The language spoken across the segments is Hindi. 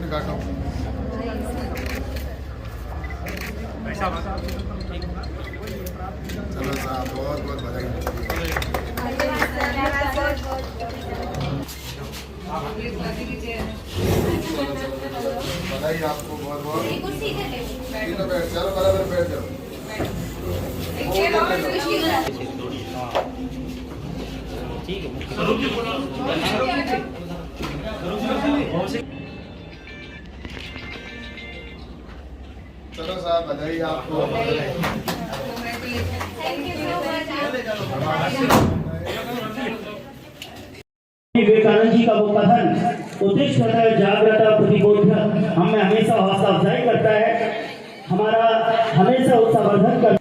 तुमने काटा चलो साहब बहुत बहुत बधाई बधाई आपको बहुत बहुत चलो बराबर बैठ जाओ ठीक है चलो साहब बधाई आपको विवेकानंद जी का वो कथन उत्कृष्ट जागृत प्रतिबोध हमें हमेशा हौसला अफजाई करता है, हमारा हमेशा उत्साहवर्धन करता है।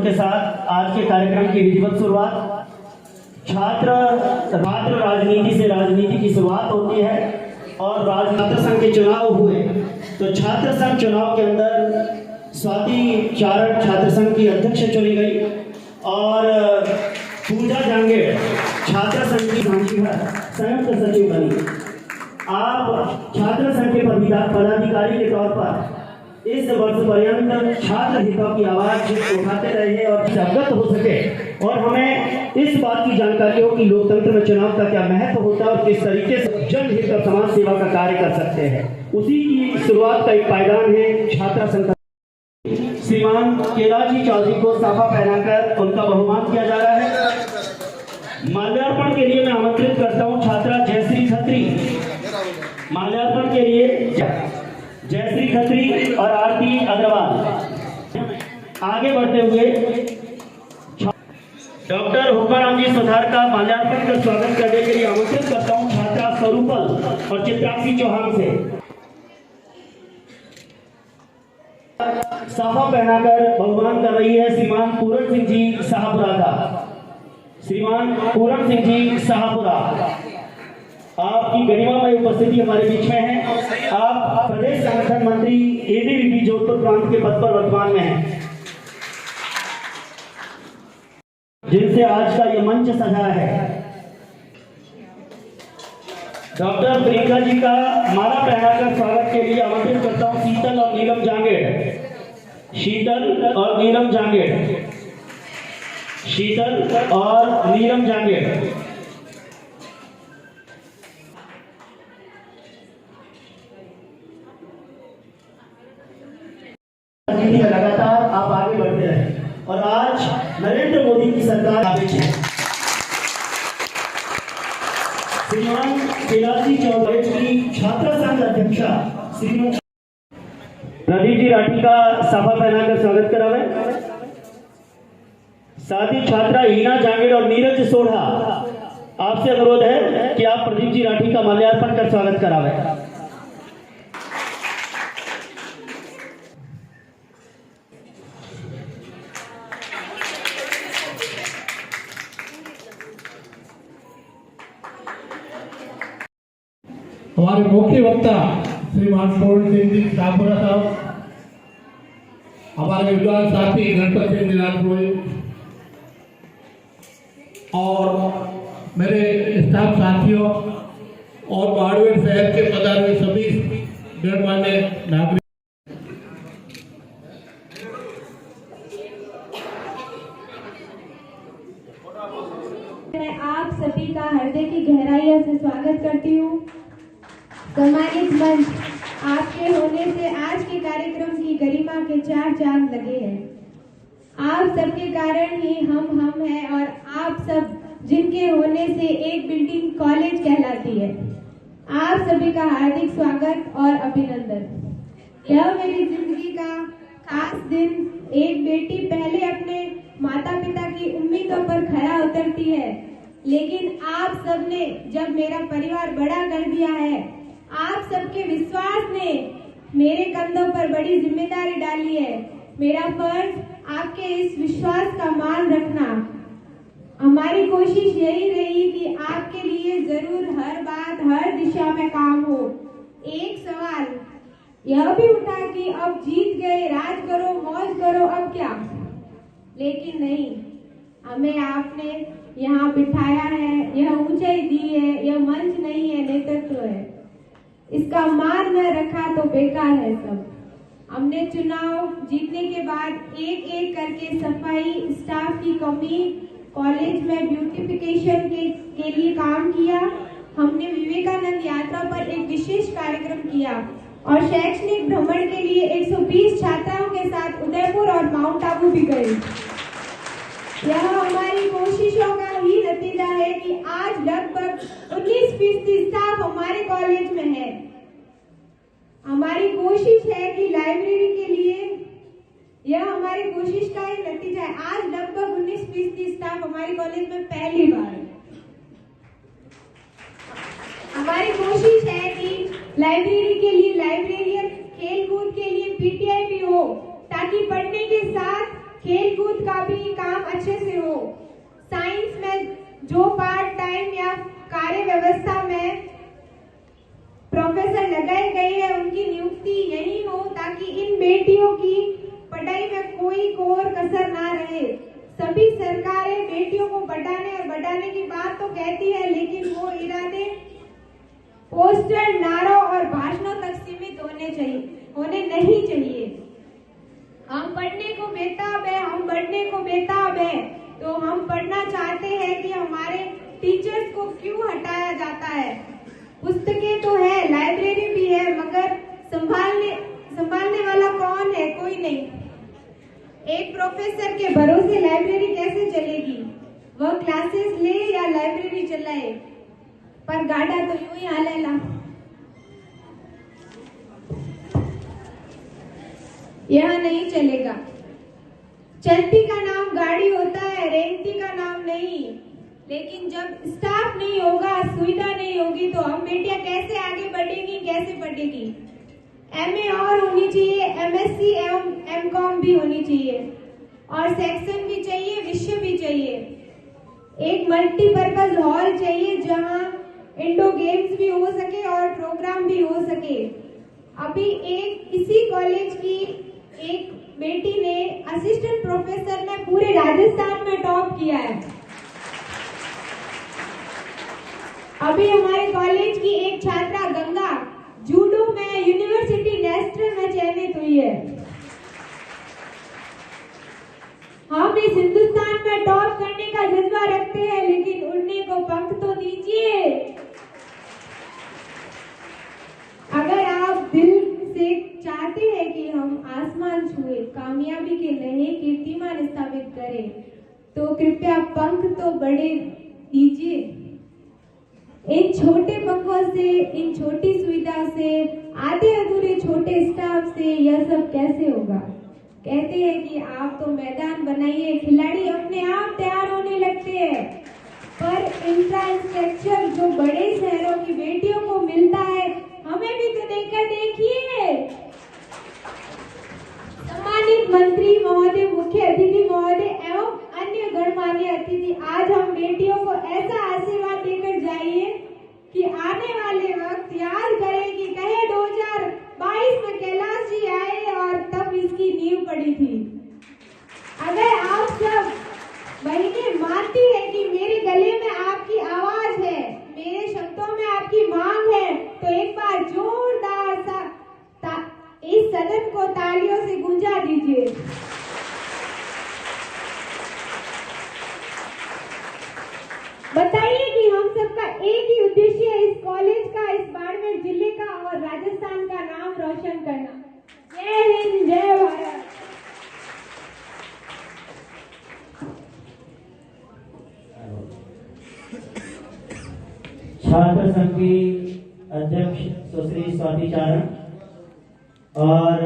के साथ आज के कार्यक्रम की विधिवत शुरुआत छात्र राजनीति से राजनीति की शुरुआत होती है और छात्र संघ के चुनाव हुए तो छात्र संघ चुनाव के अंदर स्वाति चारण छात्र संघ की अध्यक्ष चुनी गई और पूजा जांगेड़ छात्र संघ की संयुक्त सचिव बनी। आप छात्र संघ के पदाधिकारी के तौर पर इस वर्ष पर्यंत छात्र हितों की आवाज उठाते रहे और अवगत हो सके और हमें इस बात की जानकारी हो कि लोकतंत्र में चुनाव का क्या महत्व होता है और किस तरीके से जनहित और समाज सेवा का कार्य कर सकते हैं। उसी की शुरुआत का एक पायदान है छात्र संघ। श्रीमान कैलाश चौधरी को साफा पहनाकर उनका बहुमान किया जा रहा है। माल्यार्पण के लिए मैं आमंत्रित करता हूँ छात्रा जयश्री खत्री। माल्यार्पण के लिए जयश्री खत्री और आरती अग्रवाल आगे बढ़ते हुए डॉक्टर हुक्माराम जी सुधार का माल्यार्पण कर स्वागत करने के लिए आमंत्रित करता हूं छात्रा स्वरूपल और चित्राक्षी चौहान से। साफा पहनाकर बहुमान कर रही है श्रीमान पूरन सिंह जी शाहपुरा का। श्रीमान पूरन सिंह जी शाहपुरा, आपकी गरिमामय उपस्थिति हमारे बीच में है। आप प्रदेश संगठन मंत्री एबीवीपी जोधपुर प्रांत के पद पर वर्तमान में हैं, जिनसे आज का ये मंच सजा है। डॉक्टर प्रियंका जी का माला पहनाकर स्वागत के लिए आमंत्रित करता हूं शीतल और नीलम जांगेड़। शीतल और नीलम जांगेड़, शीतल और नीलम जांगेड़। लगातार आप आगे बढ़ते रहे और आज नरेंद्र मोदी की सरकार आगे है। श्रीमान कैलाश चौधरी की छात्र संघ अध्यक्षा श्रीमान प्रदीप जी राठी का साफा पहनाकर स्वागत करावे। साथ ही छात्रा हीना जांगेड़ और नीरज सोढ़ा, आपसे अनुरोध है कि आप प्रदीप जी राठी का माल्यार्पण कर स्वागत करावे। हमारे मुख्य वक्ता श्रीमान पूर्ण सिंह जी शाहपुरा साहब, हमारे विद्वान साथी गणपत सिंह दिनाजपुरी और मेरे स्टाफ साथियों और बाड़मेर शहर के पधारे सभी गणमान्य नागरिक, मैं आप सभी का हृदय की गहराइयों से स्वागत करती हूँ। सम्मानित मंच, आपके होने से आज के कार्यक्रम की गरिमा के चार चांद लगे हैं। आप सबके कारण ही हम हैं और आप सब जिनके होने से एक बिल्डिंग कॉलेज कहलाती है। आप सभी का हार्दिक स्वागत और अभिनंदन। यह मेरी जिंदगी का खास दिन। एक बेटी पहले अपने माता पिता की उम्मीदों पर खरा उतरती है लेकिन आप सबने जब मेरा परिवार बड़ा कर दिया है, आप सबके विश्वास ने मेरे कंधों पर बड़ी जिम्मेदारी डाली है। मेरा फर्ज आपके इस विश्वास का मान रखना। हमारी कोशिश यही रही कि आपके लिए जरूर हर बात हर दिशा में काम हो। एक सवाल यह भी उठा कि अब जीत गए, राज करो, मौज करो, अब क्या? लेकिन नहीं, हमें आपने यहाँ बिठाया है, यह ऊंचाई दी है, यह मंच नहीं है, नेतृत्व है। इसका मान न रखा तो बेकार है सब। हमने चुनाव जीतने के बाद एक एक करके सफाई, स्टाफ की कमी, कॉलेज में ब्यूटिफिकेशन के लिए काम किया। हमने विवेकानंद यात्रा पर एक विशेष कार्यक्रम किया और शैक्षणिक भ्रमण के लिए 120 छात्राओं के साथ उदयपुर और माउंट आबू भी गए। यह हमारी कोशिशों का ही नतीजा है कि आज लगभग 19% स्टाफ हमारे कॉलेज में है। हमारी कोशिश है कि लाइब्रेरी के लिए, यह हमारी कोशिश का ही नतीजा है। आज लगभग 19% स्टाफ हमारे कॉलेज में पहली बार है। हमारी कोशिश है कि लाइब्रेरी के लिए लाइब्रेरियन, खेलकूद के लिए पीटीआई भी हो, ताकि पढ़ने के साथ खेलकूद का भी काम अच्छे से हो। साइंस में जो पार्ट टाइम या कार्य व्यवस्था में प्रोफेसर लगाए गए हैं, उनकी नियुक्ति यही हो ताकि इन बेटियों की पढ़ाई में कोई कोर कसर ना रहे। सभी सरकारें बेटियों को बढ़ाने और बढ़ाने की बात तो कहती है, लेकिन वो इरादे पोस्टर, नारों और भाषणों तक सीमित होने नहीं चाहिए। हम पढ़ने को बेताब है, हम बढ़ने को बेताब है, तो हम पढ़ना चाहते हैं कि हमारे टीचर्स को क्यों हटाया जाता है। पुस्तकें तो है, लाइब्रेरी भी है, मगर संभालने वाला कौन है? कोई नहीं। एक प्रोफेसर के भरोसे लाइब्रेरी कैसे चलेगी? वह क्लासेस ले या लाइब्रेरी चलाए, पर गाड़ा तो यूं ही हालेला। यह नहीं चलेगा। चलती का नाम गाड़ी होता है, रेंगती का नाम नहीं। लेकिन जब स्टाफ नहीं होगा, सुविधा नहीं होगी, तो हम बेटियां कैसे आगे बढ़ेंगी, कैसे पढ़ेगी? एमए और होनी चाहिए, एमएससी एवं एमकॉम भी होनी चाहिए, और सेक्शन भी चाहिए, विषय भी चाहिए। एक मल्टीपर्पज हॉल चाहिए जहां इंडोर गेम्स भी हो सके और प्रोग्राम भी हो सके। अभी इसी कॉलेज की एक बेटी ने असिस्टेंट प्रोफेसर में पूरे राजस्थान में टॉप किया है। अभी हमारे कॉलेज की एक छात्रा गंगा जूडो में यूनिवर्सिटी नेशनल में चयनित हुई है। हम इस हिंदुस्तान में टॉप करने का जज्बा रखते हैं, लेकिन उड़ने को पंख तो दीजिए। अगर आप दिल से चाहते हैं कि हम आसमान छुए, कामयाबी के नए कीर्तिमान स्थापित करें, तो कृपया पंख तो बड़े दीजिए। इन छोटे पंखों से, इन छोटी सुविधा से, आधे अधूरे छोटे स्टाफ से यह सब कैसे होगा? कहते हैं कि आप तो मैदान बनाइए, खिलाड़ी अपने आप तैयार होने लगते हैं, पर इंफ्रास्ट्रक्चर जो बड़े शहरों की बेटियों को मिलता है, हमें भी तो देखकर देखिए। सम्मानित मंत्री महोदय, मुख्य अतिथि महोदय एवं अन्य गणमान्य अतिथि, आज हम बेटियों को ऐसा आशीर्वाद देकर जाइए कि आने वाले वक्त याद करें कि कहे 2022 में कैलाश जी आए और तब इसकी नींव पड़ी थी। अगर आप सब बहनें मानती है कि मेरे गले में आपकी आवाज है, मेरे शब्दों में आपकी मांग है, तो एक बार जोरदार सा इस सदन को तालियों से गूंजा दीजिए। बताइए कि हम सबका एक ही उद्देश्य है, इस कॉलेज का, इस बाड़मेर जिले का और राजस्थान का नाम रोशन करना। जय हिंद, जय भारत। छात्र संघ की अध्यक्ष सुश्री स्वाति चारण और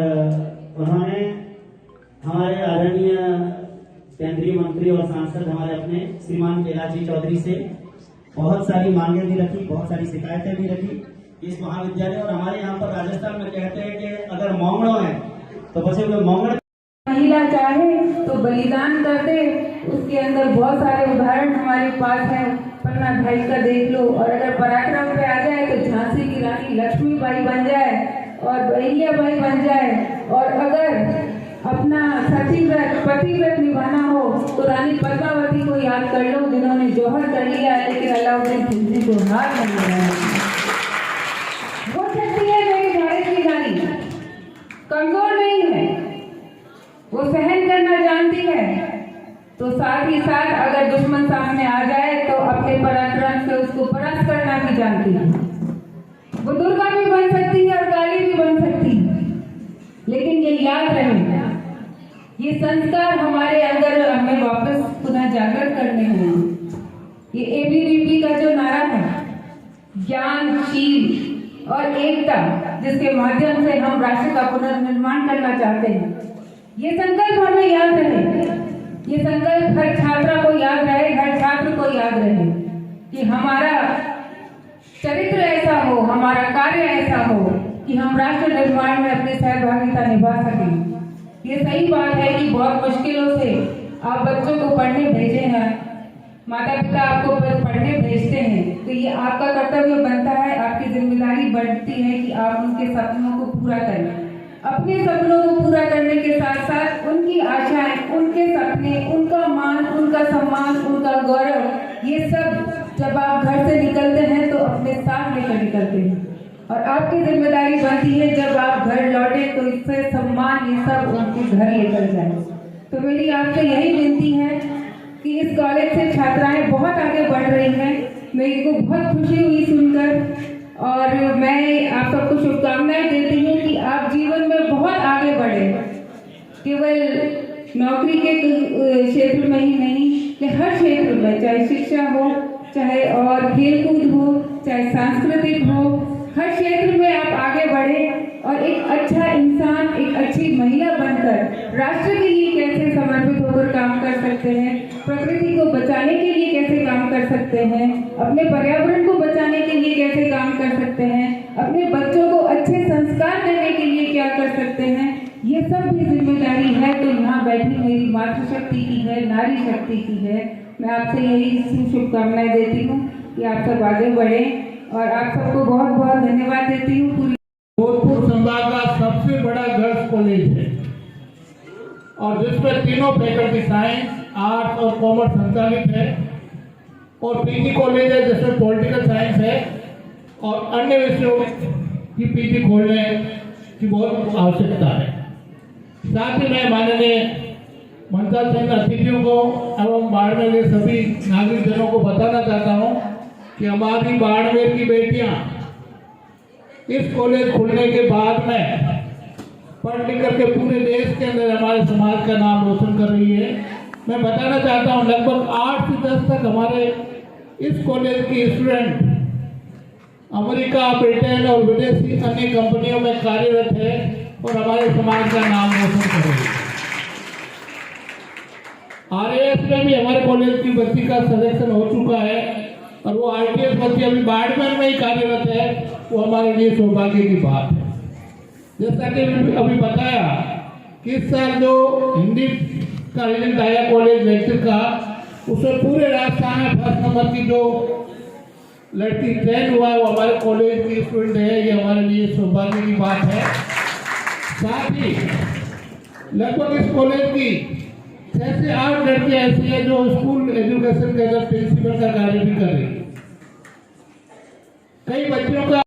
उन्होंने हमारे आदरणीय केंद्रीय मंत्री और सांसद हमारे अपने श्रीमान कैलाश जी चौधरी से बहुत सारी मांगे भी रखी, बहुत सारी शिकायतें भी रखी इस महाविद्यालय। और हमारे यहाँ पर राजस्थान में कहते हैं कि अगर मोंगड़ो है तो बचे हुए मोंगड़। महिला चाहे तो बलिदान कर दे, उसके अंदर बहुत सारे उदाहरण हमारे पास हैं। पन्ना भाई का देख लो, और अगर पराक्रम पे आ जाए तो झांसी की रानी लक्ष्मीबाई बन जाए और अहिल्याबाई बन जाए, और अगर अपना सतीव्रत पतिव्रत निभाना हो तो रानी पद्मावती को याद कर लो, जिन्होंने जौहर कर लिया है लेकिन अलाउद्दीन खिलजी को हार नहीं लगाया। वो शक्ति है मेरी भारत की नारी, कमजोर नहीं है, वो सहन करना जानती है। तो साथ ही साथ अगर दुश्मन सामने आ जाए तो अपने पराक्रम से उसको परास्त करना भी जानती है। वो दुर्गा भी बन सकती है और काली भी बन सकती है, लेकिन ये याद रहे, ये संस्कार हमारे अंदर हमें वापस पुनः जागृत करने होंगे। ये एबीवीपी का जो नारा है, ज्ञान, शील और एकता, जिसके माध्यम से हम राष्ट्र का पुनर्निर्माण करना चाहते हैं, ये संकल्प हमें याद रहे। ये संकल्प हर छात्रा को याद रहे, हर छात्र को याद रहे कि हमारा चरित्र ऐसा हो, हमारा कार्य ऐसा हो कि हम राष्ट्र निर्माण में अपनी सहभागिता निभा सकें। ये सही बात है कि बहुत मुश्किलों से आप बच्चों को पढ़ने भेजे हैं, माता पिता आपको पढ़ने भेजते हैं, तो ये आपका कर्तव्य बनता है, आपकी जिम्मेदारी बनती है कि आप उनके सपनों को पूरा करें। अपने सपनों को पूरा करने के साथ साथ उनकी आशाएं, उनके सपने, उनका मान, उनका सम्मान, उनका गौरव, ये सब जब आप घर से निकलते हैं तो अपने साथ लेकर निकलते हैं। और आपकी जिम्मेदारी बनती है जब आप घर लौटे तो इससे सम्मान ये सब उनके घर लेकर जाए। तो मेरी आपसे यही विनती है कि इस कॉलेज से छात्राएं बहुत आगे बढ़ रही हैं, मेरे को बहुत खुशी हुई सुनकर, और मैं आप सबको शुभकामनाएं देती हूँ कि आप जीवन में बहुत आगे बढ़े, केवल नौकरी के क्षेत्र में ही नहीं कि हर क्षेत्र में, चाहे शिक्षा हो, चाहे और खेलकूद हो, चाहे सांस्कृतिक हो, हर क्षेत्र में आप आगे बढ़े और एक अच्छा इंसान, एक अच्छी महिला बनकर राष्ट्र के लिए कैसे समर्पित होकर काम कर सकते हैं, प्रकृति को बचाने के लिए कैसे काम कर सकते हैं, अपने पर्यावरण को बचाने के लिए कैसे काम कर सकते हैं, अपने बच्चों को अच्छे संस्कार देने के लिए क्या कर सकते हैं, ये सब भी जिम्मेदारी है। तो यहाँ बैठी मेरी मातृशक्ति की है, नारी शक्ति की है। मैं आपसे यही शुभकामनाएं देती हूँ कि आप सब आगे बढ़े, और आप सबको बहुत बहुत धन्यवाद देती हूँ। पूरी जोधपुर संभाग का सबसे बड़ा गर्ल्स कॉलेज है, और जिसमें तीनों फैकल्टी साइंस, आर्ट्स और कॉमर्स संचालित है, और पीजी कॉलेज है जिसमें पॉलिटिकल साइंस है, और अन्य विषयों की पीजी खोलने की बहुत आवश्यकता है। साथ ही मैं माननीय मंत्रा सिंह अतिथियों को एवं बाड़मेर के सभी नागरिकजनों को बताना चाहता हूँ कि हमारी बाड़मेर की बेटियां इस कॉलेज खुलने के बाद में पढ़ लिख करके पूरे देश के अंदर हमारे समाज का नाम रोशन कर रही है। मैं बताना चाहता हूं लगभग 8 से 10 तक हमारे इस कॉलेज की स्टूडेंट अमेरिका, ब्रिटेन और विदेशी अन्य कंपनियों में कार्यरत है और हमारे समाज का नाम रोशन कर रही है। RAS में भी हमारे कॉलेज की बच्ची का सिलेक्शन हो चुका है और वो ITS बच्ची अभी बाड़मेर में ही कार्यरत है। वो हमारे लिए सौभाग्य की बात है। जैसा कि अभी बताया कि इस साल जो हिंदी का रिजल्ट आया कॉलेज लेक्चर का, उसमें पूरे राजस्थान में फर्स्ट नंबर की जो लड़की चयन हुआ है वो हमारे कॉलेज की स्टूडेंट है। ये हमारे लिए सौभाग्य की बात है। साथ ही लगभग इस कॉलेज की 6 से 8 लड़कियां ऐसी है जो स्कूल एजुकेशन के अंदर प्रिंसिपल का कार्य भी कर रही है। कई बच्चों का